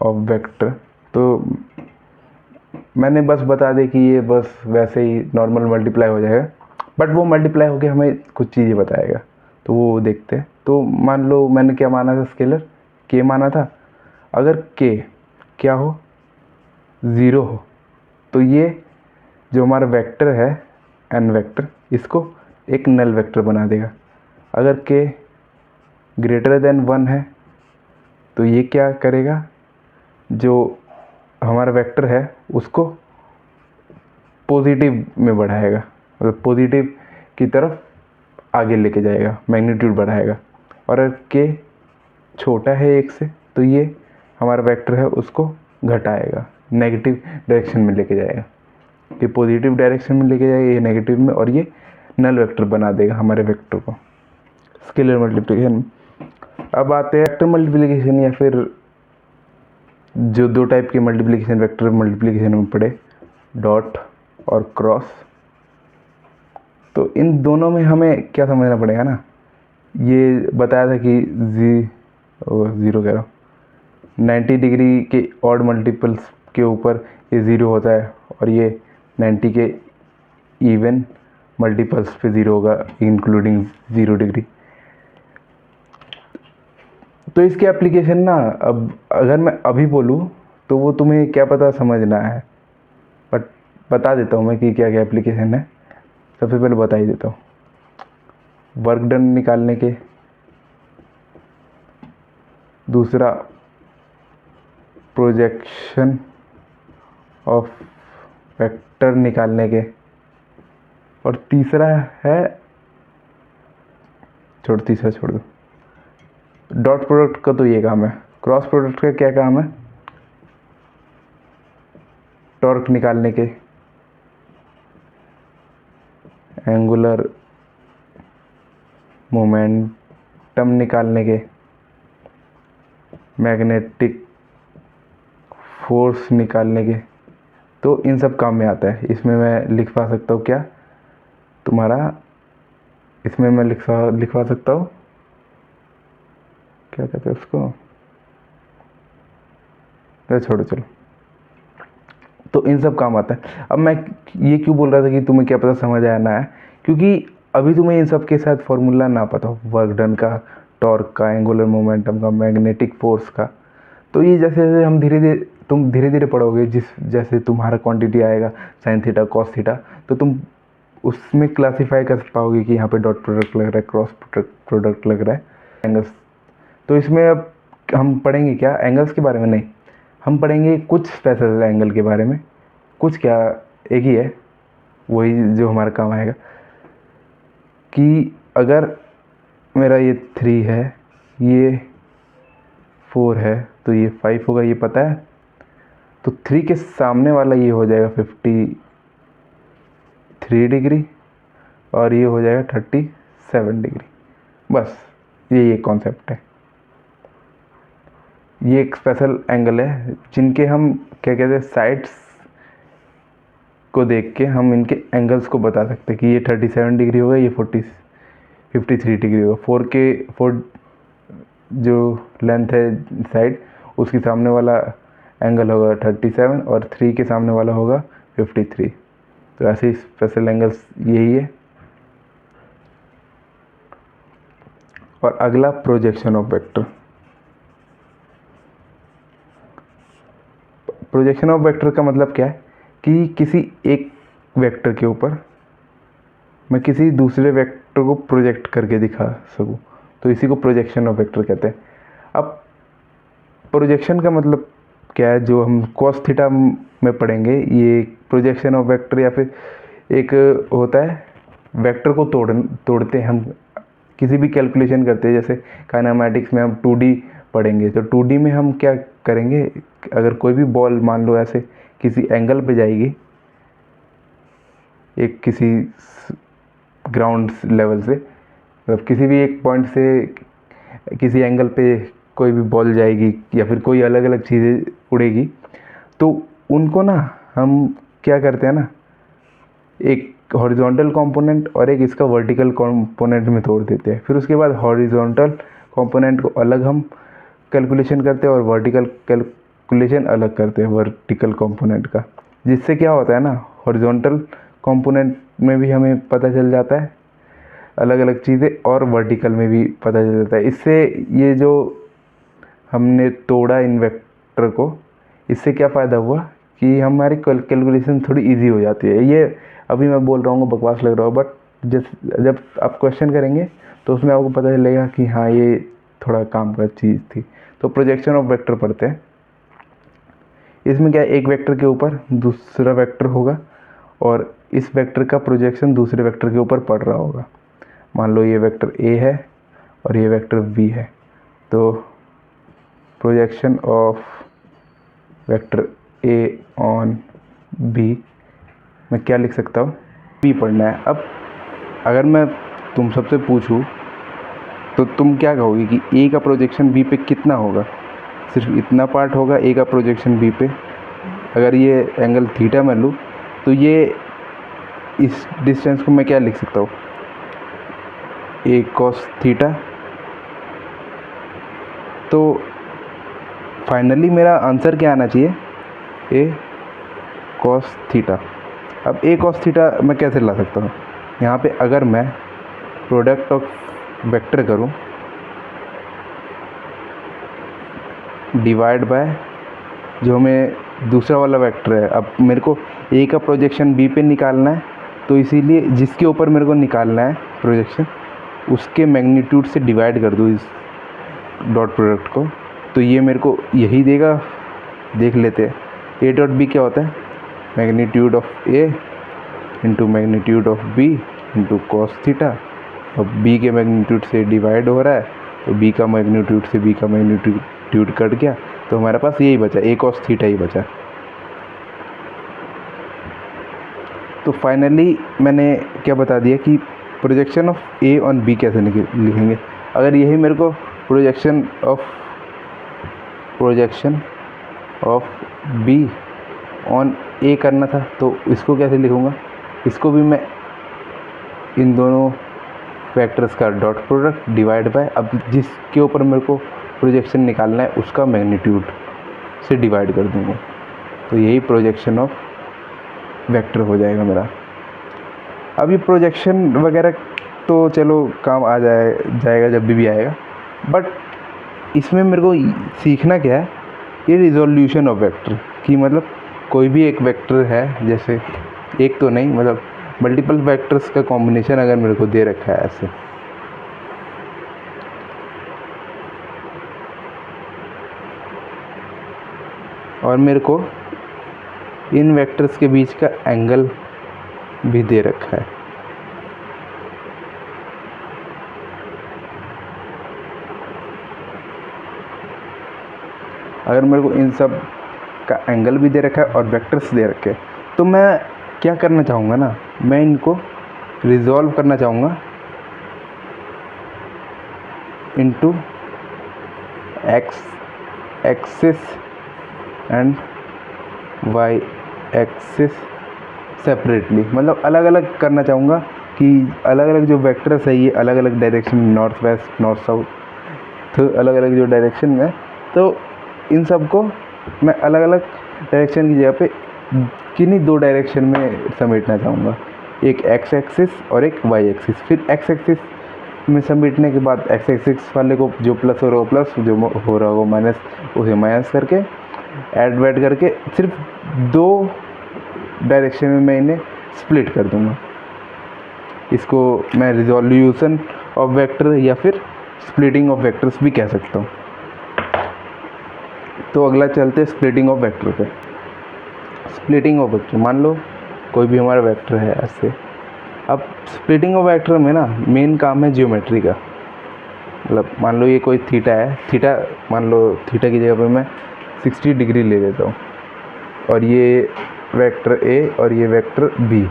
of vector, तो मैंने बस बता दिया कि ये बस वैसे ही नॉर्मल मल्टीप्लाई हो जाएगा, बट वो मल्टीप्लाई होकर हमें कुछ चीज़ें बताएगा, तो वो देखते हैं। तो मान लो मैंने क्या माना था, स्केलर के माना था। अगर के क्या हो, ज़ीरो हो, तो ये जो हमारा वेक्टर है एन वेक्टर, इसको एक नल वेक्टर बना देगा। अगर के ग्रेटर देन 1 है तो ये क्या करेगा, जो हमारा वेक्टर है उसको पॉजिटिव में बढ़ाएगा, मतलब पॉजिटिव की तरफ आगे लेके जाएगा, मैग्नीट्यूड बढ़ाएगा। और अगर के छोटा है 1 से तो ये हमारा वेक्टर है उसको घटाएगा, नेगेटिव डायरेक्शन में लेके जाएगा। ये पॉजिटिव डायरेक्शन में लेके जाएगा, ये नेगेटिव में, और ये नल वेक्टर बना देगा हमारे वेक्टर को स्केलर मल्टीप्लिकेशन। अब आते हैं वेक्टर मल्टीप्लिकेशन, या फिर जो दो टाइप के मल्टीप्लिकेशन वेक्टर मल्टीप्लिकेशन में पड़े, डॉट और क्रॉस। तो इन दोनों में हमें क्या समझना पड़ेगा ना, ये बताया था कि ज़ीरो कह रहा हूँ, 90 डिग्री के ऑड मल्टीपल्स के ऊपर ये ज़ीरो होता है और ये 90 के इवन मल्टीपल्स पे ज़ीरो होगा इंक्लूडिंग 0 डिग्री। तो इसके एप्लीकेशन ना, अब अगर मैं अभी बोलूँ तो वो तुम्हें क्या पता समझना है, बट बता देता हूँ मैं कि क्या क्या एप्लीकेशन है। सबसे पहले बता ही देता हूँ, वर्क डन निकालने के, दूसरा प्रोजेक्शन ऑफ वेक्टर निकालने के, और तीसरा है, तीसरा छोड़ दो, डॉट प्रोडक्ट का तो ये काम है। क्रॉस प्रोडक्ट का क्या काम है, टॉर्क निकालने के, एंगुलर मोमेंटम निकालने के, मैग्नेटिक फोर्स निकालने के। तो इन सब काम में आता है। इसमें मैं लिखवा सकता हूँ क्या तुम्हारा, इसमें मैं लिखवा सकता हूँ, क्या कहते हैं उसको, छोड़ो चलो। तो इन सब काम आता है। अब मैं ये क्यों बोल रहा था कि तुम्हें क्या पता समझ आया ना है, क्योंकि अभी तुम्हें इन सब के साथ फॉर्मूला ना पता हो, वर्क डन का, टॉर्क का, एंगुलर मोमेंटम का, मैग्नेटिक फोर्स का। तो ये जैसे जैसे हम तुम धीरे धीरे पढ़ोगे, जैसे तुम्हारा क्वांटिटी आएगा साइन थीटा कॉस थीटा, तो तुम उसमें क्लासीफाई कर पाओगे कि यहाँ पे डॉट प्रोडक्ट लग रहा है, क्रॉस प्रोडक्ट लग रहा है, एंगल्स। तो इसमें अब हम पढ़ेंगे क्या, एंगल्स के बारे में नहीं, हम पढ़ेंगे कुछ स्पेशल एंगल के बारे में। कुछ क्या, एक ही है, वही जो हमारा काम आएगा कि अगर मेरा ये 3 है, ये 4 है, तो ये 5 होगा, ये पता है। तो 3 के सामने वाला ये हो जाएगा 53 डिग्री और ये हो जाएगा 37 डिग्री। बस ये कॉन्सेप्ट है। ये एक स्पेशल एंगल है जिनके हम क्या कहते हैं, साइड्स को देख के हम इनके एंगल्स को बता सकते हैं कि ये 37 डिग्री होगा, ये 53 डिग्री होगा। 4 जो लेंथ है साइड, उसके सामने वाला एंगल होगा 37 और 3 के सामने वाला होगा 53। तो ऐसे ही स्पेशल एंगल्स यही है। और अगला projection of vector. Projection of vector का मतलब क्या है कि किसी एक वेक्टर के ऊपर मैं किसी दूसरे वेक्टर को प्रोजेक्ट करके दिखा सकूं, तो इसी को प्रोजेक्शन ऑफ वेक्टर कहते हैं। अब प्रोजेक्शन का मतलब क्या है, जो हम कॉस थीटा में पढ़ेंगे, ये प्रोजेक्शन ऑफ वेक्टर, या फिर एक होता है वेक्टर को तोड़ते हैं हम, किसी भी कैलकुलेशन करते हैं। जैसे काइनेमैटिक्स में हम 2D पढ़ेंगे, तो 2D में हम क्या करेंगे, अगर कोई भी बॉल मान लो ऐसे किसी एंगल पे जाएगी, एक किसी ग्राउंड लेवल से, मतलब किसी भी एक पॉइंट से किसी एंगल पे कोई भी बॉल जाएगी या फिर कोई अलग अलग चीज़ें उड़ेगी, तो उनको ना हम क्या करते हैं ना, एक हॉरिजॉन्टल कंपोनेंट और एक इसका वर्टिकल कंपोनेंट में तोड़ देते हैं। फिर उसके बाद हॉरिजॉन्टल कंपोनेंट को अलग हम कैलकुलेशन करते हैं और वर्टिकल कैलकुलेशन अलग करते हैं वर्टिकल कंपोनेंट का। जिससे क्या होता है ना, हॉरिजॉन्टल कंपोनेंट में भी हमें पता चल जाता है अलग अलग चीज़ें, और वर्टिकल में भी पता चल जाता है। इससे ये जो हमने तोड़ा इन वेक्टर को, इससे क्या फ़ायदा हुआ कि हमारी कैलकुलेशन थोड़ी इजी हो जाती है। ये अभी मैं बोल रहा हूँ बकवास लग रहा हो, बट जब आप क्वेश्चन करेंगे तो उसमें आपको पता चलेगा कि हाँ ये थोड़ा काम का चीज़ थी। तो प्रोजेक्शन ऑफ वेक्टर पढ़ते हैं। इसमें क्या, एक वेक्टर के ऊपर दूसरा वेक्टर होगा और इस वेक्टर का प्रोजेक्शन दूसरे वेक्टर के ऊपर पड़ रहा होगा। मान लो ये वेक्टर ए है और ये वेक्टर बी है, तो projection of vector A on B मैं क्या लिख सकता हूँ, बी पढ़ना है। अब अगर मैं तुम सबसे पूछूं तो तुम क्या कहोगे कि ए का प्रोजेक्शन बी पे कितना होगा, सिर्फ इतना पार्ट होगा ए का प्रोजेक्शन बी पे। अगर ये एंगल थीटा में लूँ तो ये इस डिस्टेंस को मैं क्या लिख सकता हूँ, ए कॉस थीटा। तो फाइनली मेरा आंसर क्या आना चाहिए, ए कॉस थीटा। अब ए कॉस थीटा मैं कैसे ला सकता हूँ, यहाँ पे अगर मैं प्रोडक्ट ऑफ वेक्टर करूँ डिवाइड बाय जो हमें दूसरा वाला वेक्टर है, अब मेरे को ए का प्रोजेक्शन बी पे निकालना है, तो इसीलिए जिसके ऊपर मेरे को निकालना है प्रोजेक्शन उसके मैग्नीट्यूड से डिवाइड कर दूँ इस डॉट प्रोडक्ट को, तो ये मेरे को यही देगा। देख लेते हैं, ए डॉट बी क्या होता है, magnitude of A into magnitude of B into cos theta. अब बी के मैग्नीट्यूड से डिवाइड हो रहा है, तो बी का मैग्नीट्यूड से बी का मैग्नीट्यूड कट गया, तो हमारे पास यही बचा, ए कॉस थीटा ही बचा। तो फाइनली मैंने क्या बता दिया कि projection of A on B कैसे लिखेंगे। अगर यही मेरे को projection of B on A करना था, तो इसको कैसे लिखूँगा, इसको भी मैं इन दोनों वेक्टर्स का डॉट प्रोडक्ट डिवाइड बाय, अब जिसके ऊपर मेरे को प्रोजेक्शन निकालना है उसका मैग्नीट्यूड से डिवाइड कर दूँगा, तो यही प्रोजेक्शन ऑफ वेक्टर हो जाएगा मेरा। अब ये प्रोजेक्शन वगैरह तो चलो काम आ जाएगा जब भी आएगा, बट इसमें मेरे को सीखना क्या है, ये रिजोल्यूशन ऑफ वेक्टर कि मतलब कोई भी एक वेक्टर है, जैसे एक तो नहीं मतलब मल्टीपल वेक्टर्स का कॉम्बिनेशन अगर मेरे को दे रखा है ऐसे, और मेरे को इन वेक्टर्स के बीच का एंगल भी दे रखा है, अगर मेरे को इन सब का एंगल भी दे रखा है और वेक्टर्स दे रखे हैं, तो मैं क्या करना चाहूँगा ना, मैं इनको रिजॉल्व करना चाहूँगा into X axis and Y axis separately, मतलब अलग अलग करना चाहूँगा कि अलग अलग जो वेक्टर्स है ये अलग अलग direction, north west north south, तो अलग अलग जो डायरेक्शन में, तो इन सब को मैं अलग अलग डायरेक्शन की जगह पे किन्हीं दो डायरेक्शन में समेटना चाहूँगा, एक एक्स एक्सिस और एक वाई एक्सिस। फिर एक्स एक्सिस में समेटने के बाद एक्स एक्सिस वाले को जो प्लस हो रहा हो प्लस, जो हो रहा हो माइनस, उसे माइनस करके ऐड वैड करके सिर्फ दो डायरेक्शन में मैं इन्हें स्प्लिट कर दूँगा। इसको मैं रिजोल्यूशन ऑफ वेक्टर या फिर स्प्लिटिंग ऑफ वेक्टर्स भी कह सकता हूँ। तो अगला चलते हैं स्प्लिटिंग ऑफ वेक्टर पे। स्प्लिटिंग ऑफ वेक्टर, मान लो कोई भी हमारा वेक्टर है ऐसे, अब स्प्लिटिंग ऑफ वेक्टर में ना मेन काम है ज्योमेट्री का, मतलब मान लो ये कोई थीटा है, थीटा मान लो थीटा की जगह पे मैं 60 डिग्री ले लेता हूँ, और ये वेक्टर ए और ये वेक्टर बी।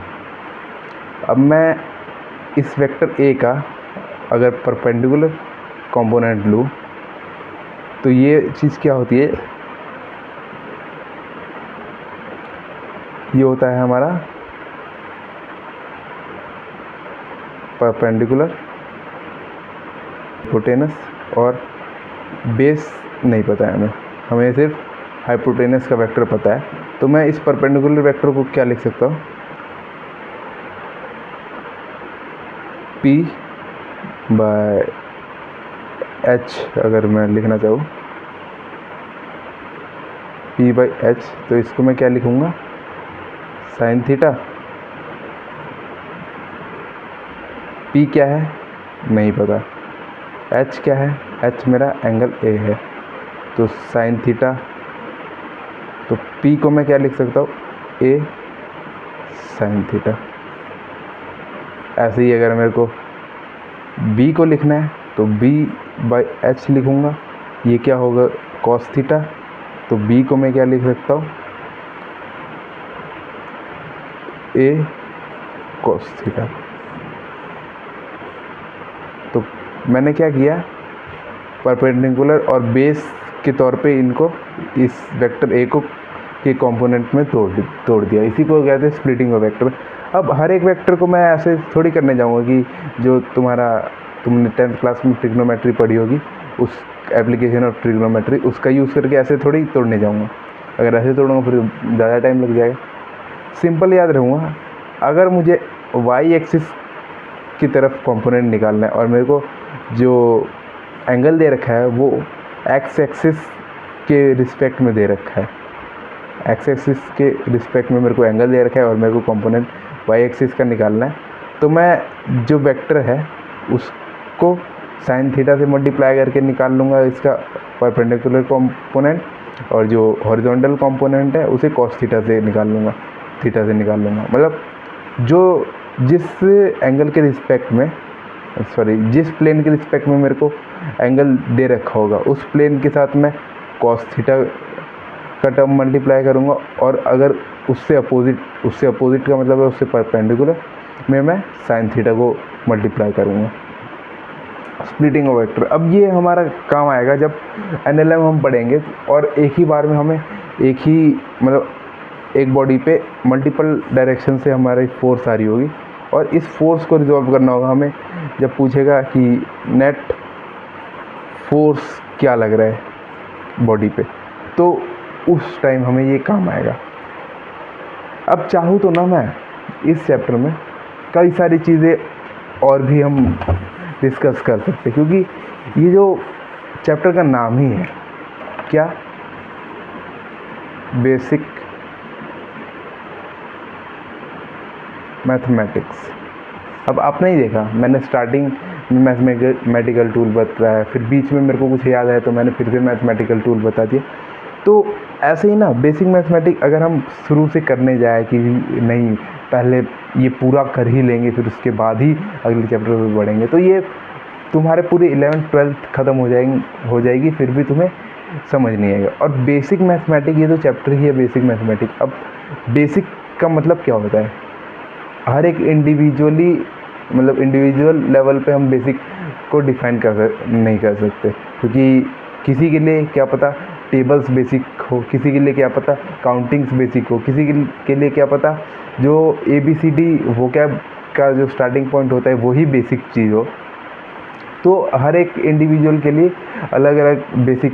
अब मैं इस वेक्टर ए का अगर परपेंडिकुलर कंपोनेंट लूँ तो ये चीज़ क्या होती है, ये होता है हमारा परपेंडिकुलर हाइपोटेनस, और बेस नहीं पता है हमें सिर्फ हाइपोटेनस का वेक्टर पता है। तो मैं इस परपेंडिकुलर वेक्टर को क्या लिख सकता हूँ, P बाय H, अगर मैं लिखना चाहूँ P बाई H, तो इसको मैं क्या लिखूँगा, साइन थीटा। P क्या है नहीं पता, H क्या है, H मेरा एंगल A है, तो साइन थीटा। तो P को मैं क्या लिख सकता हूँ, A साइन थीटा। ऐसे ही अगर मेरे को B को लिखना है तो B बाई H लिखूँगा, ये क्या होगा कॉस थीटा। तो B को मैं क्या लिख सकता हूँ, A कॉस थीटा। तो मैंने क्या किया, परपेंडिकुलर और बेस के तौर पे इनको इस वेक्टर ए को के कंपोनेंट में तोड़ दिया। इसी को कहते हैं स्प्लिटिंग ऑफ वेक्टर। अब हर एक वेक्टर को मैं ऐसे थोड़ी करने जाऊँगा कि जो तुमने 10th क्लास में ट्रिग्नोमेट्री पढ़ी होगी, उस एप्लीकेशन ऑफ ट्रिग्नोमेट्री उसका यूज़ करके ऐसे थोड़ी तोड़ने जाऊँगा। अगर ऐसे तोड़ूँगा फिर ज़्यादा टाइम लग जाएगा। सिंपल याद रहूँगा, अगर मुझे वाई एक्सिस की तरफ कंपोनेंट निकालना है और मेरे को जो एंगल दे रखा है वो एक्स एक्सिस के रिस्पेक्ट में दे रखा है, एक्स एक्सिस के रिस्पेक्ट में मेरे को एंगल दे रखा है और मेरे को कंपोनेंट वाई एक्सिस का निकालना है, तो मैं जो वेक्टर है उसको साइन थीटा से मल्टीप्लाई करके निकाल लूँगा इसका परपेंडिकुलर कंपोनेंट, और जो हॉरिजॉन्टल कंपोनेंट है उसे कॉस थीटा से निकाल लूँगा, थीटा से निकाल लूँगा। मतलब जो जिस एंगल के रिस्पेक्ट में जिस प्लेन के रिस्पेक्ट में मेरे को एंगल दे रखा होगा उस प्लेन के साथ मैं कॉस थीटा का टर्म मल्टीप्लाई करूँगा, और अगर उससे अपोजिट का मतलब है उससे परपेंडिकुलर में मैं साइन थीटा को मल्टीप्लाई करूँगा। स्प्लिटिंग ऑफ वेक्टर, अब ये हमारा काम आएगा जब एनएलएम हम पढ़ेंगे और एक ही बार में हमें एक बॉडी पे मल्टीपल डायरेक्शन से हमारी फोर्स आ रही होगी और इस फोर्स को रिजॉल्व करना होगा हमें। जब पूछेगा कि नेट फोर्स क्या लग रहा है बॉडी पे, तो उस टाइम हमें ये काम आएगा। अब चाहूँ तो ना मैं इस चैप्टर में कई सारी चीज़ें और भी हम डिस्कस कर सकते, क्योंकि ये जो चैप्टर का नाम ही है क्या, बेसिक मैथमेटिक्स। अब आपने ही देखा, मैंने स्टार्टिंग में मैथमेटिकल टूल बताया, फिर बीच में मेरे को कुछ याद आया तो मैंने फिर से मैथमेटिकल टूल बता दिया। तो ऐसे ही ना बेसिक मैथमेटिक्स अगर हम शुरू से करने जाए कि नहीं पहले ये पूरा कर ही लेंगे फिर उसके बाद ही अगले चैप्टर में बढ़ेंगे, तो ये तुम्हारे पूरे 11th 12th ख़त्म हो जाएगी फिर भी तुम्हें समझ नहीं आएगा। और बेसिक मैथमेटिक्स ये तो चैप्टर ही है बेसिक मैथमेटिक्स। अब बेसिक का मतलब क्या होता है, हर एक इंडिविजुअल लेवल पे हम बेसिक को डिफाइन नहीं कर सकते, क्योंकि किसी के लिए क्या पता टेबल्स बेसिक हो, किसी के लिए क्या पता काउंटिंग्स बेसिक हो, किसी के लिए क्या पता जो ABCD वोकैब का जो स्टार्टिंग पॉइंट होता है वही बेसिक चीज़ हो। तो हर एक इंडिविजुअल के लिए अलग अलग बेसिक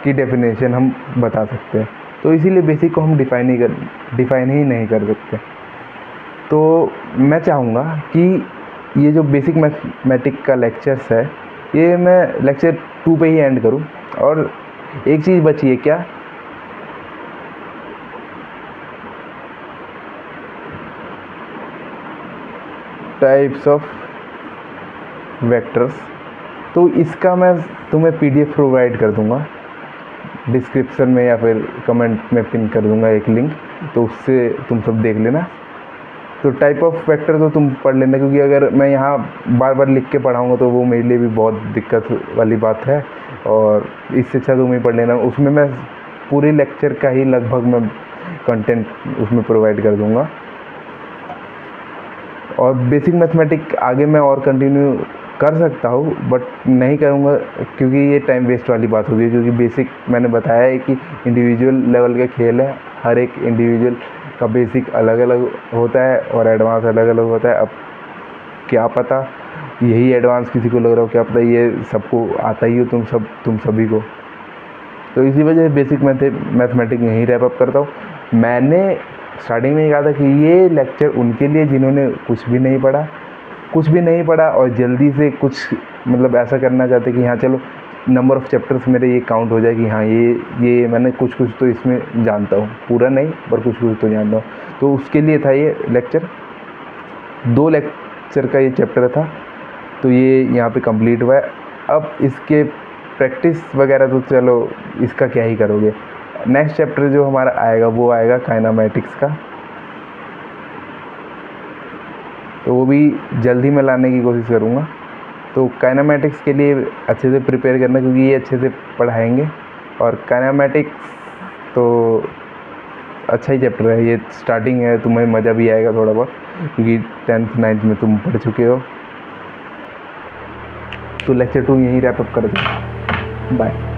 की डेफिनेशन हम बता सकते हैं, तो इसीलिए बेसिक को हम डिफाइन ही नहीं कर सकते। तो मैं चाहूँगा कि ये जो बेसिक मैथमेटिक्स का लेक्चर्स है ये मैं लेक्चर 2 पे ही एंड करूँ। और एक चीज़ बची है क्या, टाइप्स ऑफ वेक्टर्स, तो इसका मैं तुम्हें PDF प्रोवाइड कर दूंगा डिस्क्रिप्शन में या फिर कमेंट में पिन कर दूंगा एक लिंक, तो उससे तुम सब देख लेना। तो टाइप ऑफ वेक्टर तो तुम पढ़ लेना, क्योंकि अगर मैं यहाँ बार बार लिख के पढ़ाऊँगा तो वो मेरे लिए भी बहुत दिक्कत वाली बात है, और इससे अच्छा तुम ही पढ़ लेना। उसमें मैं पूरे लेक्चर का ही लगभग मैं कंटेंट उसमें प्रोवाइड कर दूँगा। और बेसिक मैथमेटिक्स आगे मैं और कंटिन्यू कर सकता हूँ बट नहीं करूँगा, क्योंकि ये टाइम वेस्ट वाली बात होगी। क्योंकि बेसिक मैंने बताया है कि इंडिविजुअल लेवल का खेल है, हर एक इंडिविजुअल का बेसिक अलग अलग होता है और एडवांस अलग अलग होता है। अब क्या पता यही एडवांस किसी को लग रहा हो, क्या पता ये सबको आता ही हो तुम सभी को। तो इसी वजह से बेसिक मैथमेटिक्स यहीं रैप अप करता हूँ। मैंने स्टार्टिंग में कहा था कि ये लेक्चर उनके लिए जिन्होंने कुछ भी नहीं पढ़ा और जल्दी से कुछ ऐसा करना चाहते कि हाँ चलो नंबर ऑफ़ चैप्टर्स मेरे ये काउंट हो जाए कि हाँ ये मैंने कुछ तो इसमें जानता हूँ, पूरा नहीं पर कुछ तो जानता हूँ। तो उसके लिए था ये लेक्चर, 2 लेक्चर का ये चैप्टर था, तो ये यहाँ पे कंप्लीट हुआ है। अब इसके प्रैक्टिस वगैरह तो चलो इसका क्या ही करोगे। नेक्स्ट चैप्टर जो हमारा आएगा वो आएगा काइनेमैटिक्स का, तो वो भी जल्दी मैं लाने की कोशिश करूँगा। तो काइनेमैटिक्स के लिए अच्छे से प्रिपेयर करना, क्योंकि ये अच्छे से पढ़ाएंगे। और काइनेमैटिक्स तो अच्छा ही चैप्टर है, ये स्टार्टिंग है, तुम्हें मज़ा भी आएगा थोड़ा बहुत, क्योंकि 10th 9th में तुम पढ़ चुके हो। तो लेक्चर 2 यहीं रैप अप कर दो, बाय।